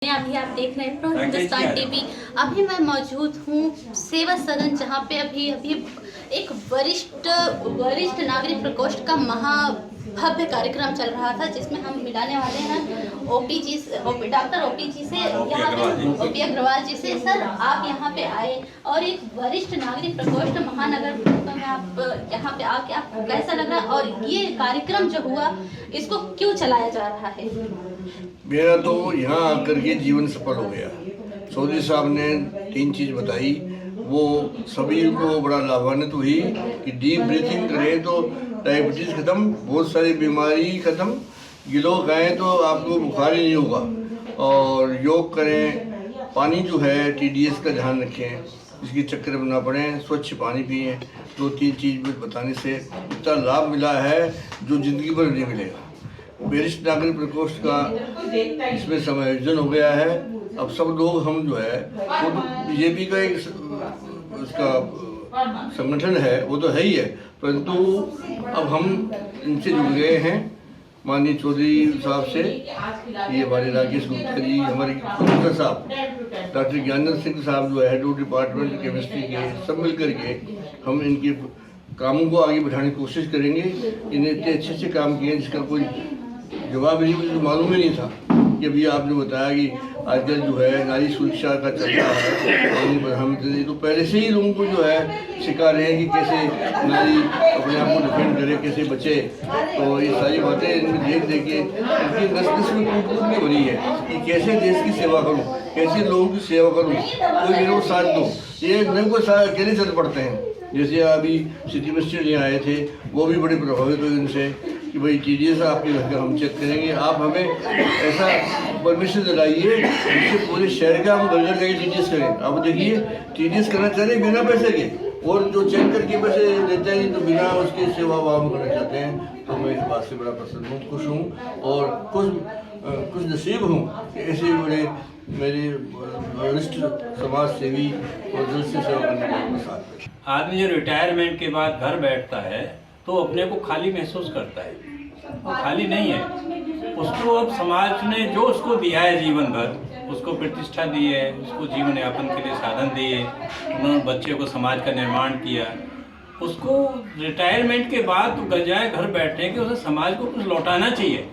अभी आप देख रहे हैं प्रो हिंदुस्तान टीवी। अभी मैं मौजूद हूँ सेवा सदन, जहाँ पे अभी एक वरिष्ठ नागरिक प्रकोष्ठ का महाभव्य कार्यक्रम चल रहा था, जिसमें हम मिलाने वाले हैं ओपी जी से, डॉक्टर ओपी जी से, यहाँ पे ओपी अग्रवाल जी से। सर, आप यहाँ पे आए और एक वरिष्ठ नागरिक प्रकोष्ठ महानगर में आप यहाँ पे आके आपको कैसा लग रहा है, और ये कार्यक्रम जो हुआ इसको क्यों चलाया जा रहा है? मेरा तो यहाँ आकर के जीवन सफल हो गया। चौधरी साहब ने 3 चीज़ बताई, वो सभी को बड़ा लाभान्वित हुई कि डीप ब्रीथिंग करें तो डायबिटीज़ ख़त्म, बहुत सारी बीमारी ख़त्म, गिलो खाएँ तो आपको बुखार ही नहीं होगा, और योग करें, पानी जो है TDS का ध्यान रखें, इसकी चक्कर में ना पड़ें, स्वच्छ पानी पिएँ। 2-3 चीज़ बताने से इतना लाभ मिला है जो ज़िंदगी भर नहीं मिलेगा। वरिष्ठ नागरिक प्रकोष्ठ का इसमें समायोजन हो गया है। अब सब लोग हम जो है वो तो बीजेपी का एक उसका संगठन है, वो तो है ही है, परंतु अब हम इनसे जुड़ गए हैं माननीय चौधरी साहब से। ये हमारे राकेश गुप्ता जी, हमारे प्रोफेसर साहब डॉक्टर ज्ञानेंद्र सिंह साहब जो है हेड ऑफ डिपार्टमेंट केमिस्ट्री के, सब मिल करके हम इनके कामों को आगे बढ़ाने की कोशिश करेंगे। इन्हें इतने अच्छे काम किए जिसका कोई जवाब नहीं, मुझे तो मालूम ही नहीं था कि अभी आपने बताया कि आजकल जो है नारी सुरक्षा का चल रहा है, पर हम तो पहले से ही लोगों को जो है सिखा रहे हैं कि कैसे नारी अपने आप को डिफेंड करे, कैसे बचे। तो ये सारी बातें इनमें देख के इनकी नस में कूट के भरी है कि कैसे देश की सेवा करूँ, कैसे लोगों की सेवा करूँ, कोई मेरे को साथ दो। ये मेरे को अकेले चल पड़ते हैं। जैसे अभी सिटी मिनिस्टर जी आए थे, वो भी बड़े प्रभावित हुए इनसे कि भाई TDS आपके घर का हम चेक करेंगे, आप हमें ऐसा परमिशन दिलाइए जिससे पूरे शहर का हम घर घर जाके TDS करें। अब देखिए TDS करना चाह रहे हैं बिना पैसे के, और जो चेक करके पैसे देते हैं तो बिना उसकी सेवा भाव करना चाहते हैं। तो मैं इस बात से बड़ा प्रसन्न हूँ, खुश हूँ और कुछ नसीब हूँ कि ऐसे बड़े मेरे वरिष्ठ समाज सेवी और दिल से सेवा करने वालों के साथ। आदमी जो रिटायरमेंट के बाद घर बैठता है तो अपने को खाली महसूस करता है, वो खाली नहीं है। उसको अब समाज ने जो उसको दिया है जीवन भर, उसको प्रतिष्ठा दी है, उसको जीवन यापन के लिए साधन दिए, उन्होंने बच्चे को समाज का निर्माण किया। उसको रिटायरमेंट के बाद तो बजाय घर बैठने के उसे समाज को कुछ लौटाना चाहिए।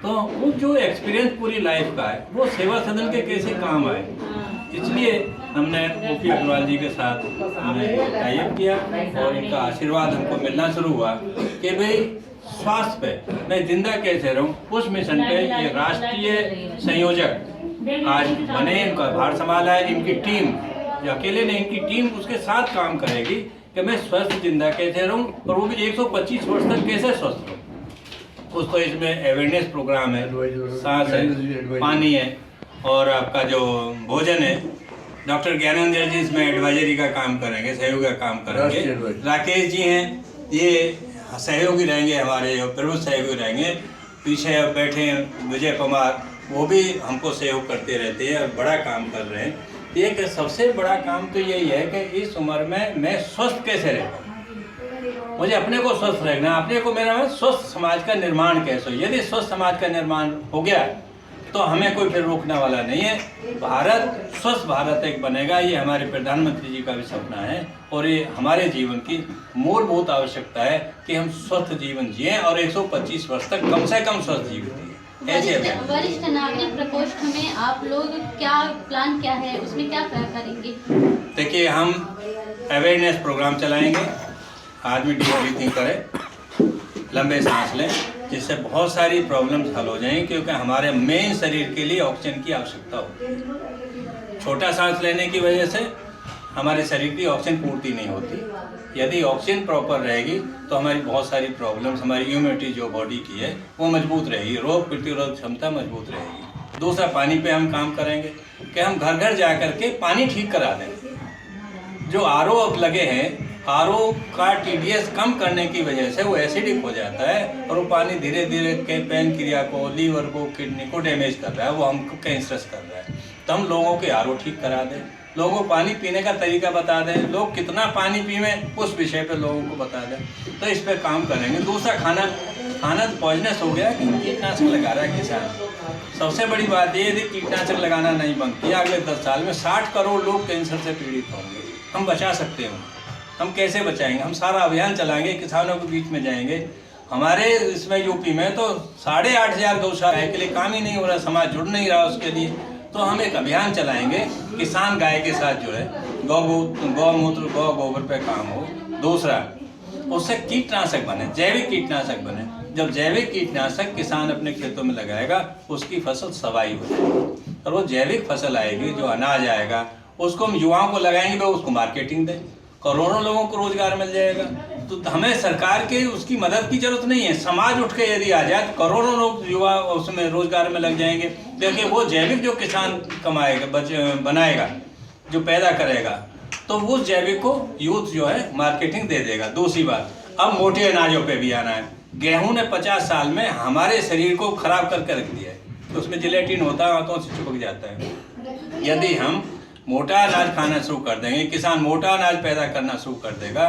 तो वो जो एक्सपीरियंस पूरी लाइफ का है वो सेवा सदन के कैसे काम आए, इसलिए हमने ओपी अग्रवाल जी के साथ हमने टाइप किया और इनका आशीर्वाद हमको मिलना शुरू हुआ कि भाई स्वास्थ्य पे मैं जिंदा कैसे रहूं, उस मिशन पे ये राष्ट्रीय संयोजक आज बने, इनका भार संभाला है। इनकी टीम, जो अकेले नहीं, इनकी टीम उसके साथ काम करेगी कि मैं स्वस्थ जिंदा कैसे रहूं, और वो भी 125 वर्ष तक कैसे स्वस्थ रहूं। कुछ तो इसमें अवेयरनेस प्रोग्राम है, सांस है, पानी है, और आपका जो भोजन है। डॉक्टर ज्ञानेंद्र जी इसमें एडवाइजरी का काम करेंगे, सहयोग का काम करेंगे। राकेश जी हैं, ये सहयोगी रहेंगे, हमारे जो प्रमुख सहयोगी रहेंगे। पीछे बैठे हैं विजय कुमार, वो भी हमको सहयोग करते रहते हैं और बड़ा काम कर रहे हैं। एक सबसे बड़ा काम तो यही है कि इस उम्र में मैं स्वस्थ कैसे रह पाऊँ, मुझे अपने को स्वस्थ रखना, अपने को मेरा स्वस्थ समाज का निर्माण कैसे हो। यदि स्वस्थ समाज का निर्माण हो गया तो हमें कोई फिर रोकने वाला नहीं है। भारत स्वस्थ भारत एक बनेगा, ये हमारे प्रधानमंत्री जी का भी सपना है, और ये हमारे जीवन की मूलभूत आवश्यकता है कि हम स्वस्थ जीवन जिएं और 125 वर्ष तक कम से कम स्वस्थ जीवन जिएं। ऐसे वरिष्ठ नागरिक प्रकोष्ठ में आप लोग क्या प्लान क्या है, उसमें क्या करेंगे? देखिए, हम अवेयरनेस प्रोग्राम चलाएंगे, आदमी डीप ब्रीथिंग करे, लंबे सांस लें, जिससे बहुत सारी प्रॉब्लम्स हल हो जाएंगी, क्योंकि हमारे मेन शरीर के लिए ऑक्सीजन की आवश्यकता होती है। छोटा सांस लेने की वजह से हमारे शरीर की ऑक्सीजन पूर्ति नहीं होती। यदि ऑक्सीजन प्रॉपर रहेगी तो हमारी बहुत सारी प्रॉब्लम्स, हमारी इम्यूनिटी जो बॉडी की है वो मजबूत रहेगी, रोग प्रतिरोधक क्षमता मजबूत रहेगी। दूसरा, पानी पे हम काम करेंगे कि हम घर घर जा कर के पानी ठीक करा दें। जो RO अब लगे हैं, RO का TDS कम करने की वजह से वो एसिडिक हो जाता है, और वो पानी धीरे धीरे पेन क्रिया को, लीवर को, किडनी को डैमेज कर रहा है, वो हमको कैंसरस कर रहा है। तो हम लोगों के RO ठीक करा दें, लोगों को पानी पीने का तरीका बता दें, लोग कितना पानी पीवें उस विषय पे लोगों को बता दें, तो इस पर काम करेंगे। दूसरा, खाना तो पॉइजनस हो गया कि कीटनाशक लगा रहा है किसान, सबसे बड़ी बात ये है, कीटनाशक लगाना नहीं बंद किया, अगले 10 साल में 60 करोड़ लोग कैंसर से पीड़ित होंगे। हम बचा सकते हैं। हम कैसे बचाएंगे? हम सारा अभियान चलाएंगे, किसानों के बीच में जाएंगे। हमारे इसमें यूपी में तो 8,500 गौशाला है, के लिए काम ही नहीं हो रहा, समाज जुड़ नहीं रहा उसके लिए। तो हम एक अभियान चलाएंगे, किसान गाय के साथ जुड़े, गौमूत्र गौ गोबर पे काम हो। दूसरा, उससे कीटनाशक बने, जैविक कीटनाशक बने। जब जैविक कीटनाशक किसान अपने खेतों में लगाएगा, उसकी फसल सवाई हो जाएगी, और वो जैविक फसल आएगी, जो अनाज आएगा उसको हम युवाओं को लगाएंगे, वो उसको मार्केटिंग दें, करोड़ों लोगों को रोजगार मिल जाएगा। तो हमें सरकार के उसकी मदद की जरूरत नहीं है, समाज उठ के यदि आ जाए तो करोड़ों लोग युवा उसमें रोजगार में लग जाएंगे। देखिए, वो जैविक जो किसान कमाएगा, बनाएगा, जो पैदा करेगा, तो वो जैविक को यूथ जो है मार्केटिंग दे देगा। दूसरी बात, अब मोटे अनाजों पे भी आना है। गेहूं ने 50 साल में हमारे शरीर को खराब करके रख दिया है, तो उसमें जिलेटिन होता है, हाथों से चिपक जाता है। यदि हम मोटा अनाज खाना शुरू कर देंगे, किसान मोटा अनाज पैदा करना शुरू कर देगा,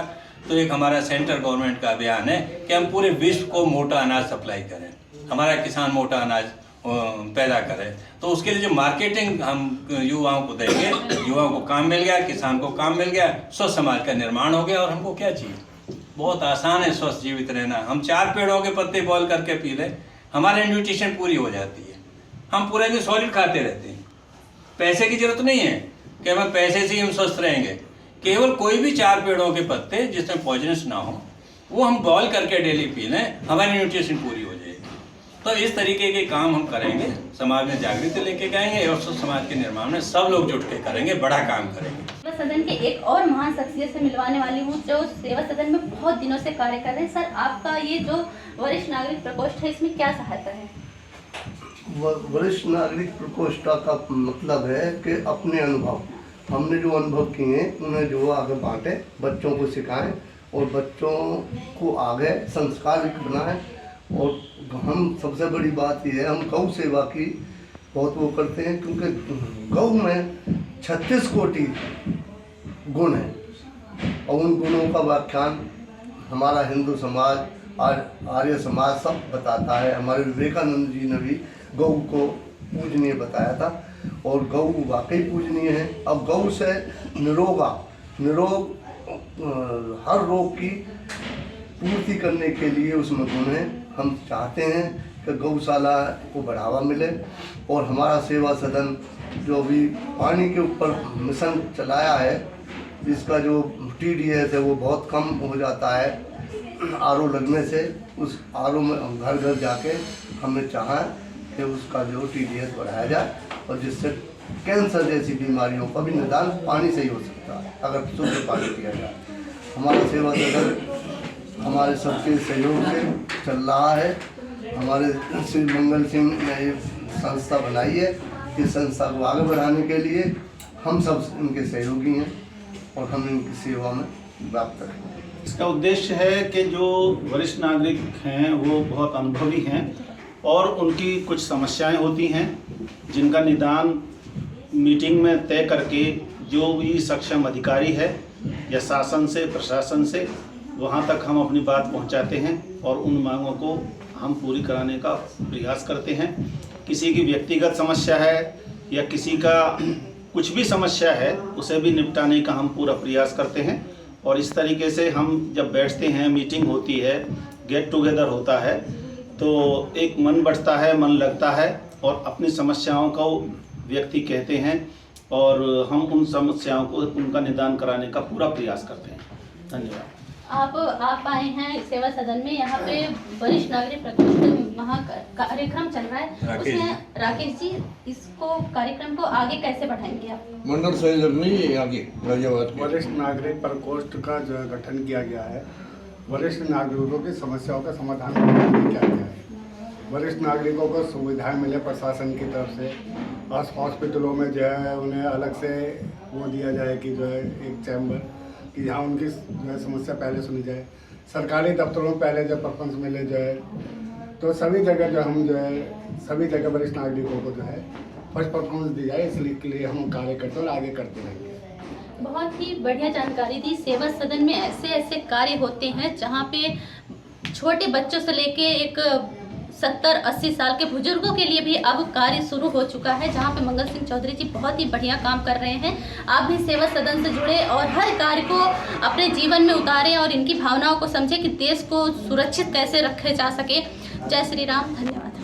तो एक हमारा सेंट्रल गवर्नमेंट का अभियान है कि हम पूरे विश्व को मोटा अनाज सप्लाई करें, हमारा किसान मोटा अनाज पैदा करे। तो उसके लिए जो मार्केटिंग हम युवाओं को देंगे, युवाओं को काम मिल गया, किसान को काम मिल गया, स्वस्थ समाज का निर्माण हो गया। और हमको क्या चाहिए? बहुत आसान है स्वस्थ जीवित रहना। हम 4 पेड़ों के पत्ते बॉयल करके पी लें, हमारे न्यूट्रिशन पूरी हो जाती है। हम पूरे दिन सॉलिड खाते रहते हैं, पैसे की जरूरत नहीं है कि हमें पैसे से ही हम स्वस्थ रहेंगे। केवल कोई भी 4 पेड़ों के पत्ते जिसमें पॉइजनस ना हो, वो हम बॉयल करके डेली पी लें, हमारी न्यूट्रिशन पूरी हो जाएगी। तो इस तरीके के काम हम करेंगे, समाज में जागृति लेके जाएंगे, और समाज के निर्माण में सब लोग जुट के करेंगे, बड़ा काम करेंगे। सेवा सदन के एक और महान शख्सियत से मिलवाने वाली हूँ, जो सेवा सदन में बहुत दिनों से कार्य कर रहे हैं। सर, आपका ये जो वरिष्ठ नागरिक प्रकोष्ठ है, इसमें क्या सहायता है? वरिष्ठ नागरिक प्रकोष्ठ का मतलब है कि अपने अनुभव, हमने जो अनुभव किए उन्हें जो आगे बांटे, बच्चों को सिखाएं और बच्चों को आगे संस्कारिक बनाएं। और हम सबसे बड़ी बात यह है, हम गौ सेवा की बहुत वो करते हैं, क्योंकि गौ में 36 कोटि गुण हैं, और उन गुणों का व्याख्यान हमारा हिंदू समाज और आर्य समाज सब बताता है। हमारे विवेकानंद जी ने भी गौ को पूजनीय बताया था, और गौ वाकई पूजनीय है। अब गौ से निरोग हर रोग की पूर्ति करने के लिए उसमें गुण है। हम चाहते हैं कि गौशाला को बढ़ावा मिले, और हमारा सेवा सदन जो भी पानी के ऊपर मिशन चलाया है, इसका जो TDS है वो बहुत कम हो जाता है RO लगने से। उस RO में घर घर जाके हमने चाहा कि उसका जो TDS बढ़ाया जाए, और जिससे कैंसर जैसी बीमारियों का भी निदान पानी से ही हो सकता है, अगर शुद्ध पानी पिया जाए। हमारा सेवा सदन हमारे सबके सहयोग से चल रहा है। हमारे श्री मंगल सिंह ने ये संस्था बनाई है, इस संस्था को आगे बढ़ाने के लिए हम सब इनके सहयोगी हैं, और हम इनकी सेवा में व्याप्त हैं। इसका उद्देश्य है कि जो वरिष्ठ नागरिक हैं वो बहुत अनुभवी हैं, और उनकी कुछ समस्याएं होती हैं जिनका निदान मीटिंग में तय करके जो भी सक्षम अधिकारी है या शासन से, प्रशासन से, वहाँ तक हम अपनी बात पहुँचाते हैं, और उन मांगों को हम पूरी कराने का प्रयास करते हैं। किसी की व्यक्तिगत समस्या है या किसी का कुछ भी समस्या है, उसे भी निपटाने का हम पूरा प्रयास करते हैं। और इस तरीके से हम जब बैठते हैं, मीटिंग होती है, गेट टुगेदर होता है, तो एक मन बढ़ता है, मन लगता है, और अपनी समस्याओं को व्यक्ति कहते हैं, और हम उन समस्याओं को, उनका निदान कराने का पूरा प्रयास करते हैं। धन्यवाद। आप आए हैं सेवा सदन में, यहाँ पे वरिष्ठ नागरिक प्रकोष्ठ महा कार्यक्रम चल रहा है, उसमें राकेश जी, इसको कार्यक्रम को आगे कैसे बढ़ाएंगे आप? मंडल सहयोगी आगे गाजियाबाद वरिष्ठ नागरिक प्रकोष्ठ का जो गठन किया गया है, वरिष्ठ नागरिकों की समस्याओं का समाधान किया गया है। वरिष्ठ नागरिकों को सुविधाएं मिले प्रशासन की तरफ से। हॉस्पिटलों में जो है उन्हें अलग से वो दिया जाए कि जो है एक चैम्बर, कि जहाँ उनकी जो है समस्या पहले सुनी जाए। सरकारी दफ्तरों में पहले जो परपंच मिले जो है, तो सभी जगह जो हम जो है सभी जगह वरिष्ठ नागरिकों को जो है फर्स्ट परफॉर्मेंस दी जाए, इसलिए के लिए हम कार्य करते हैं और आगे करते रहेंगे। बहुत ही बढ़िया जानकारी दी। सेवा सदन में ऐसे ऐसे कार्य होते हैं जहाँ पे छोटे बच्चों से लेके एक 70-80 साल के बुजुर्गों के लिए भी अब कार्य शुरू हो चुका है, जहां पे मंगल सिंह चौधरी जी बहुत ही बढ़िया काम कर रहे हैं। आप भी सेवा सदन से जुड़े और हर कार्य को अपने जीवन में उतारें और इनकी भावनाओं को समझें कि देश को सुरक्षित कैसे रखे जा सके। जय श्री राम, धन्यवाद।